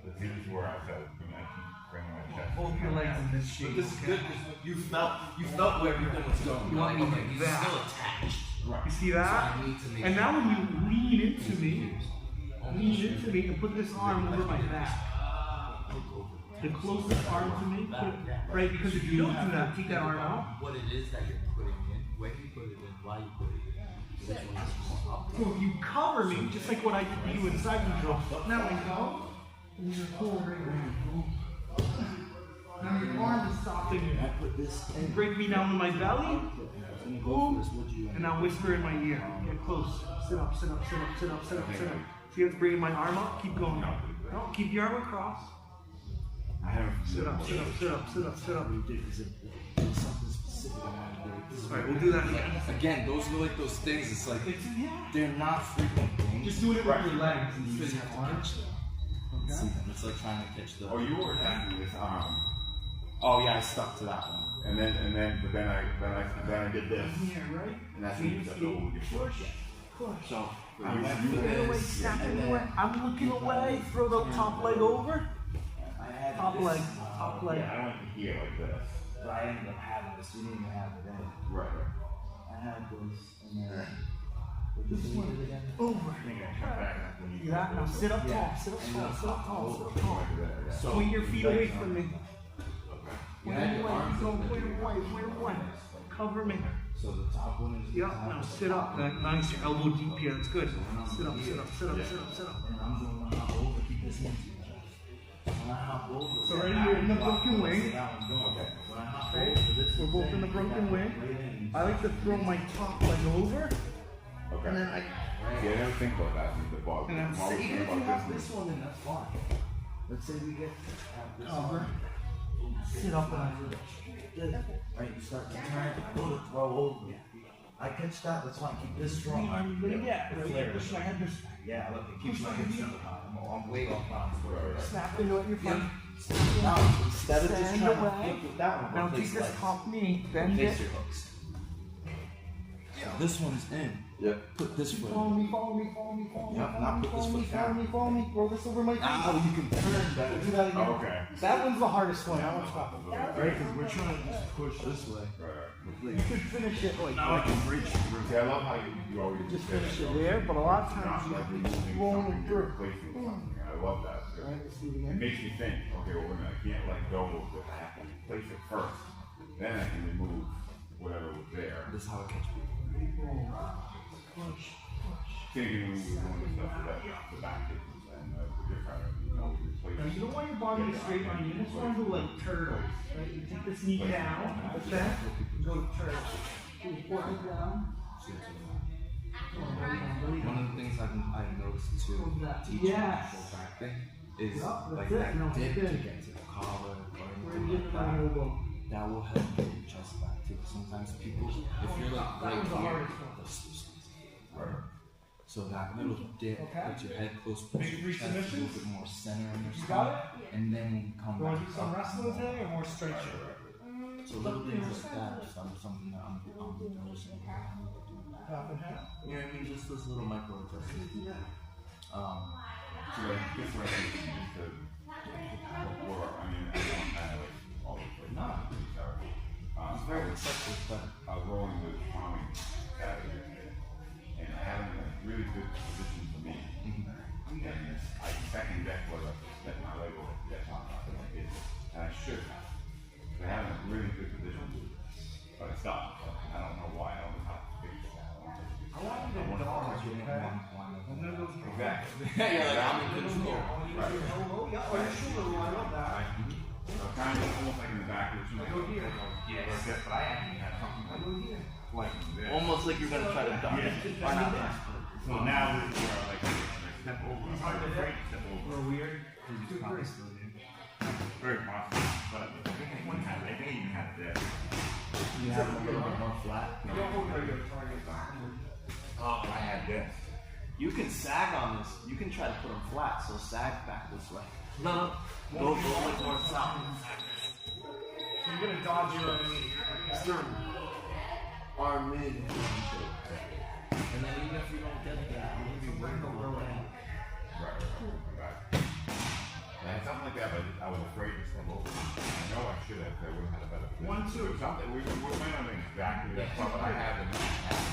The things where I felt when I keep bringing my chest. Both your legs in this shape. But this is good because you felt where everything was going. You want me okay, like he's that. still attached. Right. You see that? So I need to make And sure now when you lean into me and put this arm over my back. The closest arm to me, put it, right? Because if you don't do that, take that arm out. What it is that you're putting in, when you put it in, why you put it in. Which one is more up? So if you cover me, just like what I did to you inside control. Now I go, and you're pulled right there. Now your arm is stopping you. I put this And break me down to my belly. and go for this. Would you? And now whisper in my ear. Get close. Sit up, sit up, sit up, sit up, sit up, sit up. See how it's bringing my arm up? Keep going. No, keep your arm across. I haven't. Sit up, sit up, sit up, sit up, sit up. There's something specific I want to do. Alright, we'll do that again. Again, those are like those things. It's like Yeah. they're not frequent things. Just doing it with your legs. You just have to catch them. See them. It's like trying to catch the. Oh, you were attacking this arm, Oh yeah, I stuck to that one. but then I did this, Here, right? and that's when you stepped over with your foot. Push. So You- I went you for were- Away, this, snapping and away. then I'm looking away. Throw the top leg over. I had Top this, leg. Top leg. Yeah, I went to here like this. But I ended up having this. We didn't even have it then. Right. I had this, and then. Would you believe it again? Over. I think I come back when you. See that? Now sit up tall. Sit up tall. Sit up tall. Sit up tall. Point your feet away from me. You Point had away. your arms Go up point there. away. Point away. Cover me. So the top one is. the Yep. top. Now sit up. Nice. Your elbow deep here. That's good. Sit up. Sit up. Sit up. Sit up. Sit up. And I'm going to hop over. Keep this into your chest. When I hop over. So right here in the broken wing. That one's going. Okay. When I hop Okay. over, this We're is both it. in the broken wing. Right in. I like to throw my top leg over, Okay. and then I Yeah, I never think about that. The ball. And I'm I'm always Even thinking if you about have this one, then that's fine. Let's say we get have this cover, one. sit up, and I do this. Right, you start to turn, go to throw over. I catch that, that's fine. Keep this strong. Yeah, push my head this Yeah, look, it keeps my hips super high. I'm way off balance. snap into it, you're fine. Now, instead of just Stand trying to away. flip with that one, Now go take face this legs. top knee, bend Face it. your hooks. So this one's in. Yep. Put this foot Follow in. me, follow me, follow me, follow me, Yep, follow now me, put this follow me, foot follow down. me, follow me. Roll this over my feet. Now you can turn better. Do that again. Oh, okay. That one's the hardest one. That one's tough. Right, because we're trying to just push this way. Right. You could finish it like Now I can reach through. See, I love how you always just finish it there, but a lot of times you like have you're to keep moving rolling something, it you're through. replacing something. I love that. Alright, let's do it It again. makes me think, okay, well, wait a minute, I can't let go of it. I have to place it first. Then I can remove whatever was there. This is how I catch people. Push, push. Thinking when we were doing the stuff with that, the back kickers and the different, replacing. Now you don't want your body to straight line. You just want to go like turtles, right? You take this knee down, like that, you go to turtles. You put it down. One of the things I've noticed too, teaching Yes. full back thing, is Yup, like that's that it. No, dip good. to get to the collar or We're anything getting like that that. elbow. That will help get your chest back too. Sometimes people, if you're like That right was the here, hardest one. they'll still squeeze. So that little dip, Okay. put your head close to Maybe your three chest, a little submissions? bit more center on your You stomach, got it? and then when you come You want back to do some up, wrestling today or more straight shit? so little things like that are something that I'm noticing. Half and half. You know what I mean? Just those little micro adjustments. So like, this way I think you need to, before, I mean, I don't kind of like all the way. Nah. It's very accepted, but I was rolling with farming Saturday, and I had a really good position for me. And I second guess whether I set my leg over that time, like it, and I should have. I had a really good position, but I stopped. I don't know why. I don't know how to fix that. I want you to dodge, okay? I'm gonna go through. Exactly. yeah, like I'm in control. Right. Oh, yeah, or your shoulder line up that. So kind of almost like in the back of the shoe. Go here. Like that, but I actually had something Go here. like this. Almost like you're gonna try to dodge it. Yeah. Or not that. So now this is where I like to step over. I'm not afraid to step over. We're weird. It's probably still there. Very possible, but I think I even have this. You have a little bit more flat. Oh, I had this. You can sag on this. You can try to put them flat, so sag back this way. No, go like more south. So you're gonna dodge your Stern. Arm in. And then even if you don't get that, I'm gonna be working a little end. Right. I had something like that, but I was afraid to step over. I know I should have, I would have had a better position. 1, 2. Something, we went on exactly that stuff that I had in my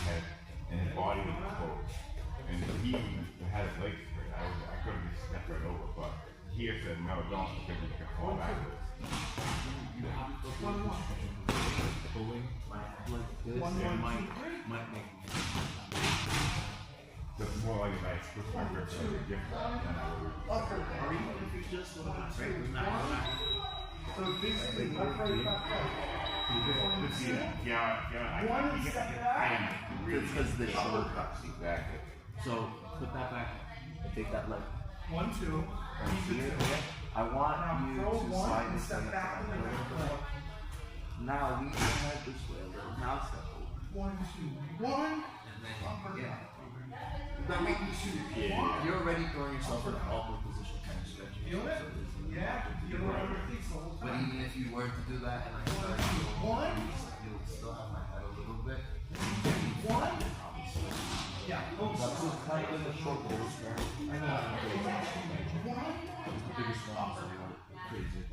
head, and his body was exposed. And he had his legs straight. I could have just stepped right over, but he said, no, don't, because you can fall backwards. You have to go pulling like this. One, Might make But it's more like if I switched my grip to a gift wrap, then I would have. Or even if you just want to straight with that. So basically, left, right, left, right. Yeah, One step back. Because the shoulder cuts. Exactly. So put that back and take that leg. 1, 2. Keep it two. I want Now you throw to one slide and this step thing back up to a the little next bit. leg. Now lead your head this way a little. Now step over. 1, 2, 1. and then yeah. That make you shoot. Yeah. You're already throwing yourself in an awkward position, kind of stretching. Feel it? Yeah. You don't have your feet the whole But time. even if you were to do that and I started to go One. you'll still have my head a little bit. One. Yeah. Oh, That's just kind of a short little stretch. I know. One. The biggest one is crazy.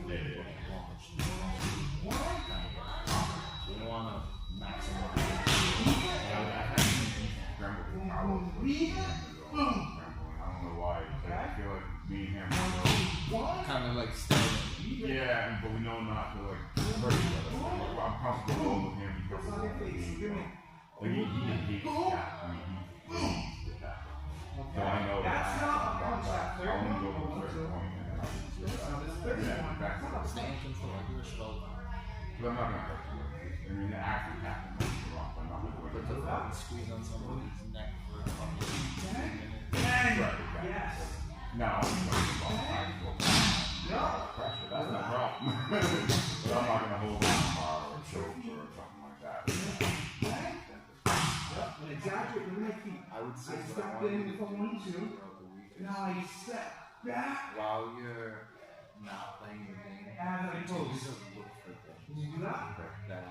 Yeah. One. You don't want to maximize. I don't know why. I feel like me and him are Kind of like starting. yeah, but we know not to like hurt each other. I'm comfortable going with him because of what he did. Like he hates that. I mean, he did that. So I know That's that not a punch, that I only go to a certain point and then I'll just yeah, back to the Stay in control of your shoulder. but I'm not gonna hurt you. I mean, it actually happened. Don't get me wrong, but I'm not gonna But do the it. fucking squeeze on somebody's neck for a couple of minutes. Bang. Right, exactly. Yes. Now, I'm going to go pressure. That's no problem. But I'm not going to hold on bar or choke or something like that. Exactly. Look at my feet. I would say I what I stepped want in to with a 1, 2. Now I step back. While you're not playing the game, And I continue pose. to look for things Can you do that? that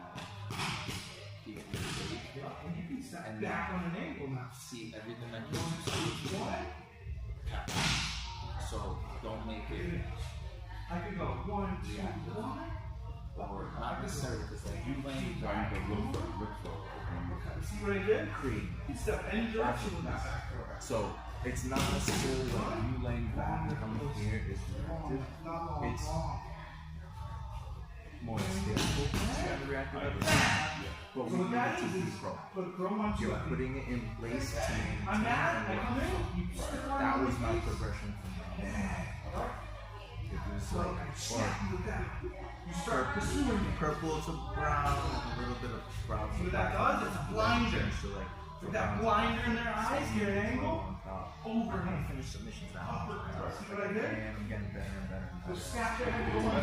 keep you safe Yeah. And you can step And back on an angle now. see everything that you see. One. So don't make it I can go 1, 2, 1. or not necessarily because like you laying So I need to look for See what I did? cream. You step any direction with that. So it's not necessarily like you laying back and coming here is reactive. It's more skillful. You have to react to everything. But we So what need that it to is be is pro. put a chrome on You're two. putting it in place to maintain I'm mad. I and come work. in. You step on That my was my feet. progression from now. It was So like I snap you with that. You start pursuing it. purple to brown and a little bit of brown. See what that does? It's a blinder. So like With that blinder in their eyes, get an angle. Over I'm gonna and finish submissions now. See what I did? And I'm getting better and better and So better. snap it and go on.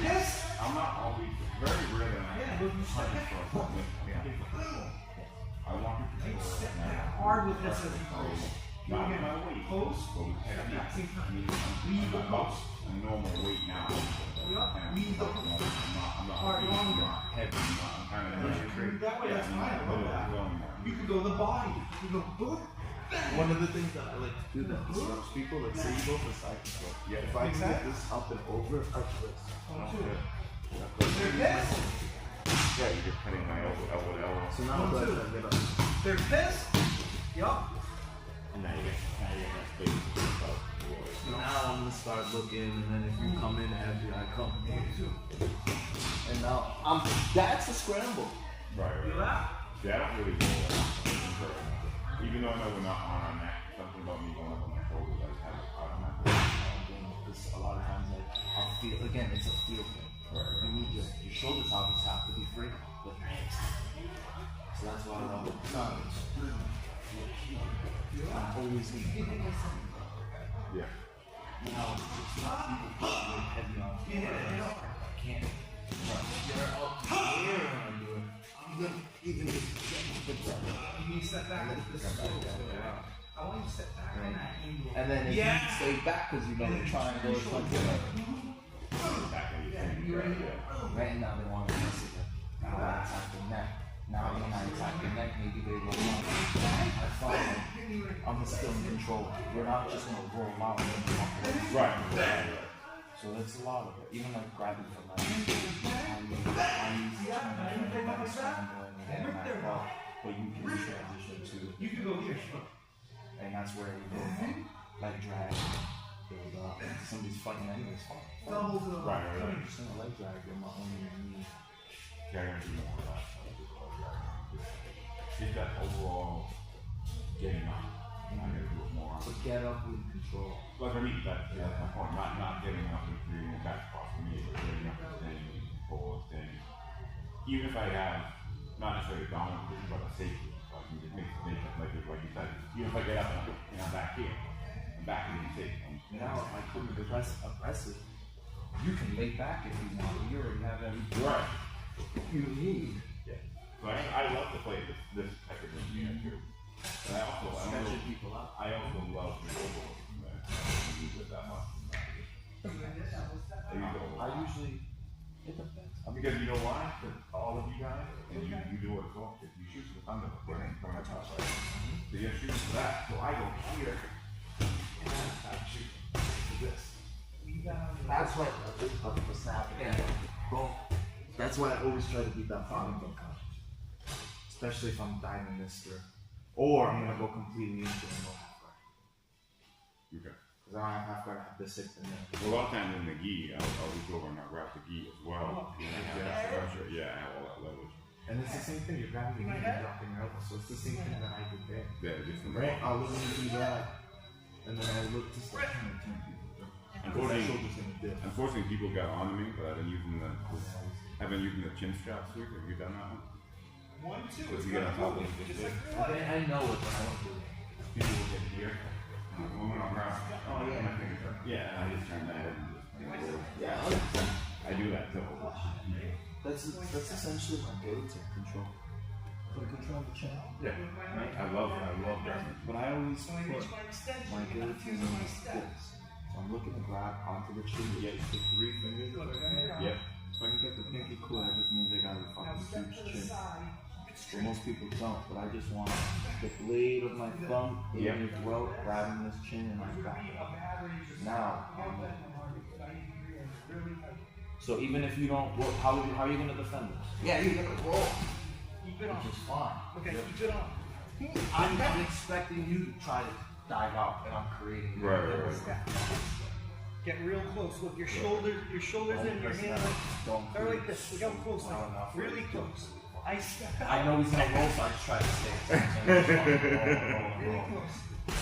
This. I'm not always, very rare that I Yeah, but you step punch back. for a moment. I want to They control step it back now. hard with this as you pose. You Not get my weight. close. But with Step back, same technique. time. Leave the I'm post. a normal weight now. Leave the post. I'm not Alright, big, longer. I'm not heavy. I'm kind of Move that way, that's fine. I love that. You can go the body. You go boom. One of the things that I like to do that disrupts people, like say you go for side control. Yeah, if I can get this up and over, I twist. They're pissed. Yeah, you're just cutting my elbow. So now One, I two. get up. They're pissed. Yup. And now you get that space. Now I'm gonna start looking, and then if you come in heavy, I come in. And now that's a scramble. Right, Feel right. that? Yeah, I don't really go even though I know we're not on our neck, something about me going up on my shoulders, I just have it automatically. Because a lot of times, like, I'll feel, again, it's a feel thing. Right. You need your shoulders obviously have to be free, but your hips. So that's why I always I'm always leaning. Yeah. Now, it's not people pushing heavy on me. I can't. You're up here when I do it. Even just You step back with the I want you to step back on that angle. and then if you stay back because you know the triangle or something. Right now they want to mess it up. Now I attack the neck. Now when I attack the neck, maybe they roll out. I find like I'm still in control. We're not just gonna roll out and walk away. Right. So that's a lot of it. Even like grabbing from my knees. I use the back scramble and then back out. But you can transition to You can go here. and that's where we go from leg drag, build up. Somebody's fighting anyways, fine. Right. Just in a leg drag, you're my only knee. Yeah, I'm gonna do more of that. Just that overall getting up. I'm gonna do it more. So get up with control. Like I mean, that's my point. Not getting up and creating a back cross for me, but getting up and staying, forward, staying. Even if I have not necessarily a dominant position, but a safety, like you just make it like you said. Even if I get up and I'm back here, I'm back in safe. Now, if I couldn't be aggressive, you can lay back if you want. You already have everything Right. you need. Yeah. So I love to play this type of game here too. But Stretching people out. I also love the overload. I use it that much. I use it a lot. I usually, it depends. Because you know why? For all of you guys, and you do it as well. If you shoot for the thunder, we're going to come on top, right? So you're shooting for that. So I go here, and I shoot for this. That's why the snap. Yeah. Boom. That's why I always try to beat that bottom from coverage. Especially if I'm diving this through. Or I'm gonna go completely into the no half guard. Okay. Because I don't have half guard, I have this six in there. Well, a lot of times in the gi, I'll reach over and I'll grab the gi as well. And I have that pressure. Yeah, I have all that leverage. And it's the same thing, you're grabbing your knee and dropping your elbow. So it's the same thing that I did there. Yeah, just Right? I'll literally do that. And then I look just like turn people. Unfortunately, people got on to me, but I've been using the chin strap sweep. Have you done that one? 1, 2. So if you get on top of it, just like, I know it, but I don't do it. people will get here. Moving on around. Oh, yeah. My fingers are. Yeah, and I just turn my head and just. Yeah, I do that too. that's essentially my go-to control. Put control on the chin. Yeah, I love that. But I always put my go-to on this. So I'm looking to grab onto the chin. Yeah. The 3 fingers. Yep. If I can get the pinky cool, that just means I got a fucking huge chin. Well, most people don't, but I just want the blade of my thumb in your throat, grabbing this chin and my back. Now, so even if you don't, how are you going to defend this? Yeah, you're going to roll. Keep it on. Which is fine. Okay, keep it on. I'm expecting you to try to dive out, and I'm creating. Right. Get real close. Look, your shoulders in your hand. They're like this. Look how close. Like, really close. I know he's gonna roll, so I just try to stay. Really close.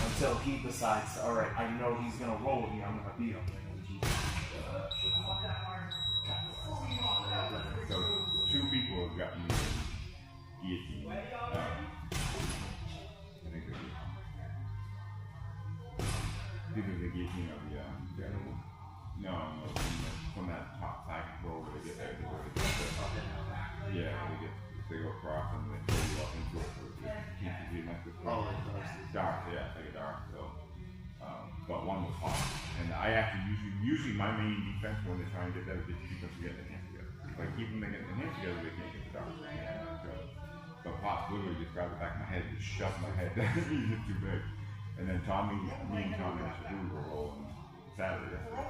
Until he decides, all right, I know he's gonna roll with me. I'm gonna beat him. So 2 people have gotten guillotine. I think they're either the guillotine or the no, from that top side roll where they get there. Yeah, they go across and they throw you up into it. So it's dark, yeah, it's like a dark. So, but one was hot, and I actually usually my main defense when they try and get that is just keep them to get their hands together. If I keep them to get their hands together, they can't get the dark. But Pop literally just grabbed the back of my head, just shoved my head down. He's just too big. And then me and Tommy were rolling Saturday yesterday,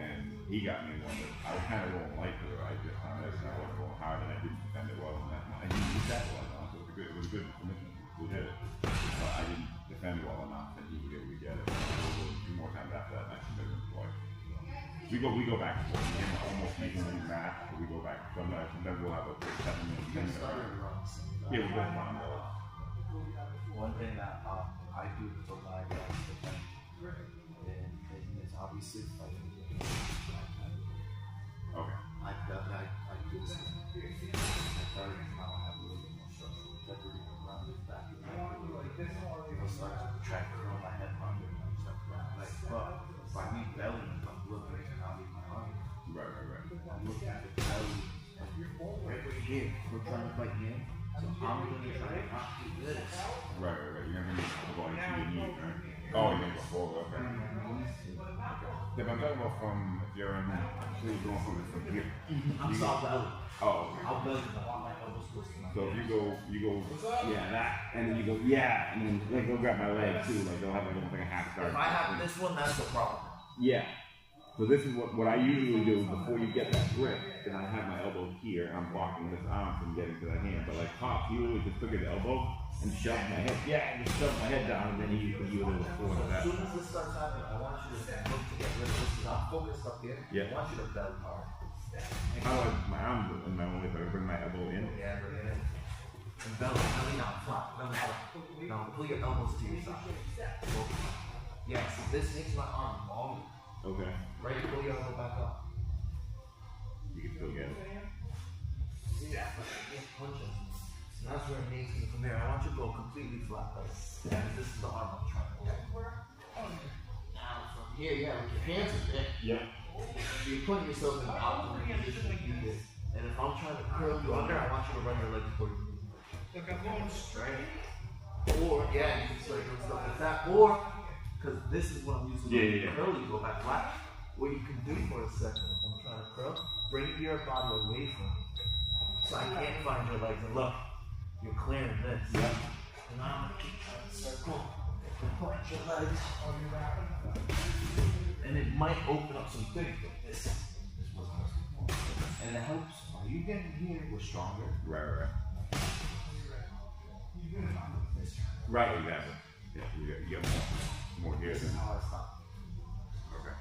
and he got me one that I was kind of rolling light for it. I wasn't rolling hard, and I didn't defend it well. And I didn't do that well enough, so it was a good commitment. We did it, but I didn't defend well enough, and he was able to get it. So 2 more times after that, and I submitted him twice. We go back and forth. We can almost evenly match, but we go back. Sometimes we'll have a 7-minute, 10-minute round. Yeah, we're both fine. One thing that I do for my guys defend is obviously fighting. Okay. I do this. I started now I have a little bit more structure. Integrity around his back. He'll start to belly, right here. We're trying to fight in. So I'm going to try to not do this. Right. You're gonna bring the ball into your knee, right? Oh, you're gonna go forward. Okay. Yeah, but I'm talking about from if you're in, so you're going from here. I'm soft belly. Oh, okay. I'll belly because I want my elbows close to my So if you go, yeah, that, and then you go, yeah, and then like they'll grab my leg too, like they'll have like almost like a half guard. If I have this one, that's the problem. Yeah. So this is what I usually do before you get that grip, is I have my elbow here, and I'm blocking this arm from getting to that hand. But like Pop, he literally just took his elbow and shoved my head, and just shoved my head down, and then he was able to forward As that. soon as this starts happening, I want you to look to get rid of this. I'm focused up here. Yeah. I want you to belly hard. How do I, my arms in my own way, if I bring my elbow in? Yeah, bring it in. And belly down, flat, belly flat. Now pull your elbows to your side. Yeah, so this makes my arm longer. Okay. Right, pull your elbow back up. You can still get it. Yeah, but I can't punch it. So that's where it makes me from there. I want you to go completely flat, like this is the arm I'm trying to get. Now from here, yeah, with your hands in there. Yep. So you're putting yourself in the optimal position to do this. And if I'm trying to curl you under, I want you to run your legs towards me. Look, I'm going straight. Or, yeah, you can start doing stuff like that. Or, because this is what I'm using to curl, you go back flat. What you can do for a second, if I'm trying to curl, bring your body away from me. So I can't find your legs. And look, you're clearing this. Yep. And I'm going to keep trying to circle and point your legs. And it might open up some things, but this was most important. And it helps. Are you getting here? We're stronger. Right. Right, exactly. Yeah, you get more here than. How I stop. Okay.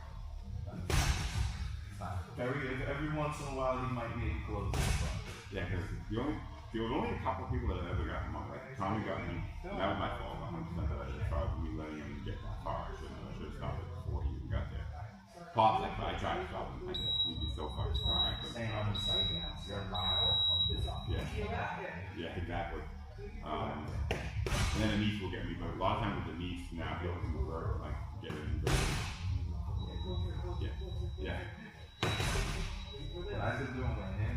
Every once in a while, you might need to close this one. Yeah, because there was only a couple of people that have ever gotten one. Like Tommy got me. That was my fault. 100% that I just tried me letting him get far. I should have stopped it before he even got there. Pops, like, I tried to stop him. Like, he'd be so fucking strong. Staying on the side, you're not. Yeah, exactly. And then the niece will get me, but a lot of times with the niece now he'll convert, like get it inverted. Yeah. What I've been doing with him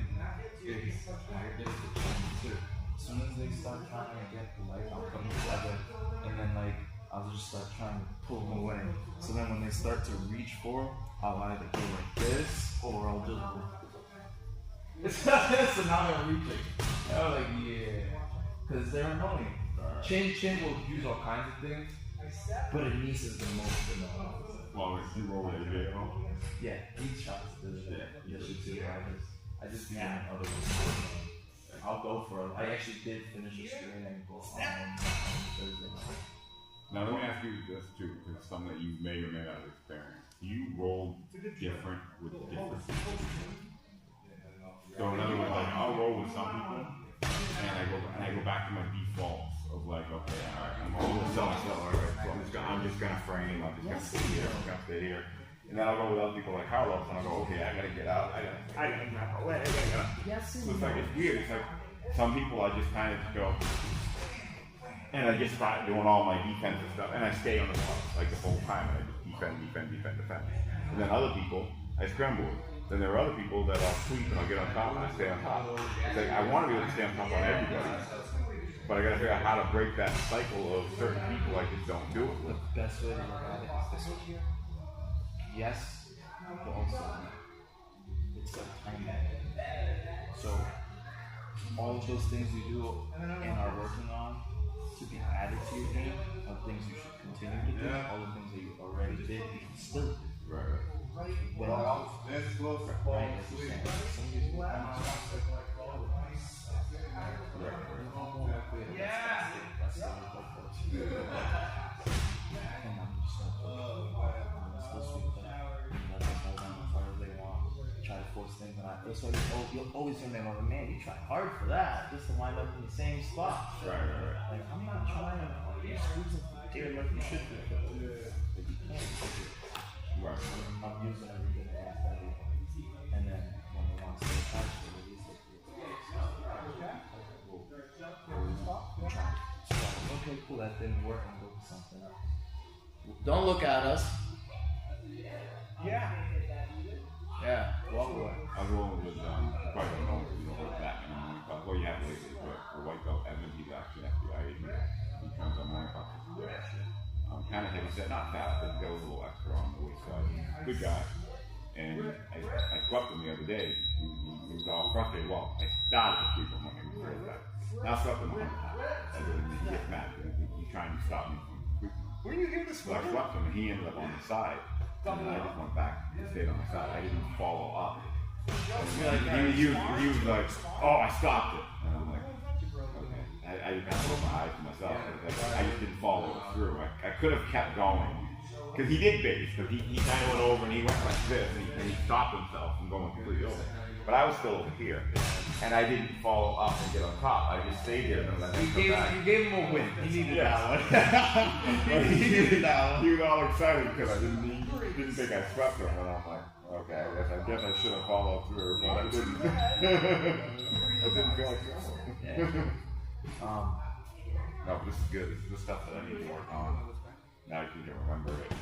is I get it to change too. As soon as they start trying to get the light, I'll come together and then like I'll just start trying to pull them away. So then when they start to reach for them, I'll either go like this or I'll just go. So now they're reaching. I'm like, yeah. Because they're annoying. Chin will use all kinds of things, but a niece is the most annoying. Well, if you roll that video. Yeah, he tries to do it. Yeah, too. I just be doing other ones. I'll go for it. I actually did finish a straight ankle on Thursday night. Now let me ask you this too, because it's something that you may or may not have experienced. You roll different with different people. So in other words, like I'll roll with some people, and I go back to my defaults of like, okay, all right, I'm all so alright, so I'm just gonna frame, I'm just gonna sit here, I'm gonna stay here. And then I'll go with other people like Carlos, and I'll go, okay, I gotta get out, I gotta grab my leg, So it's like, it's weird, it's like, some people I just kind of go, and I just start doing all my defensive stuff, and I stay on the ball, like the whole time, and I just defend. And then other people, I scramble. Then there are other people that I'll sweep and I'll get on top and I stay on top. It's like, I want to be able to stay on top on everybody, but I gotta figure out how to break that cycle of certain people I just don't do it with. The best way to look at it is this way. Yes, but also it's like timing. So all of those things you do and are working on to be added to your game are things you should continue to do. All the things that you already did, you can still do. Right. But that's close. Right, as you're saying, some of these people that's why you'll always hear me like, man, you try hard for that, just to wind up in the same spot. Right. Like, I'm not trying to, you're squeezing from there like you should do. But you can't. Right. I'm using everything against everything. And then when they want to stay attached to it, it's like, okay, cool, that didn't work, I'm going to something else. Don't look at us. Yeah. Yeah, walk away. I was rolling with, you probably don't know, you know what that morning puck. Well, you have lately, but the white belt Edmund, he's actually FBI agent. He comes on morning puck. Kind of heavy set, not fast, but got a little extra on the waist side. Good guy. And I swept him the other day. He was all frustrated. Well, I started to sweep him when he was really bad. Now I swept him 100 times. I didn't get mad. He's trying to stop me from sweeping him. Were you here this So I swept him, and he ended up on the side. And then I just went back and stayed on the side. I didn't follow up. He was like, oh, I stopped it. And I'm like, okay. I kind of rolled my eyes to myself. I just didn't follow it through. I could have kept going. Because he did base. Because he kind of went over and he went like this. And he stopped himself from going completely over. But I was still over here. And I didn't follow up and get on top. I just stayed here and let him come back. You gave him a win. He needed that one. he needed that one. He was all excited because I didn't think I swept him. And I'm like, okay, I guess I should have followed through. But I didn't. I didn't feel like throwing. No, but this is good. This is the stuff that I need to work on. Now you can remember it.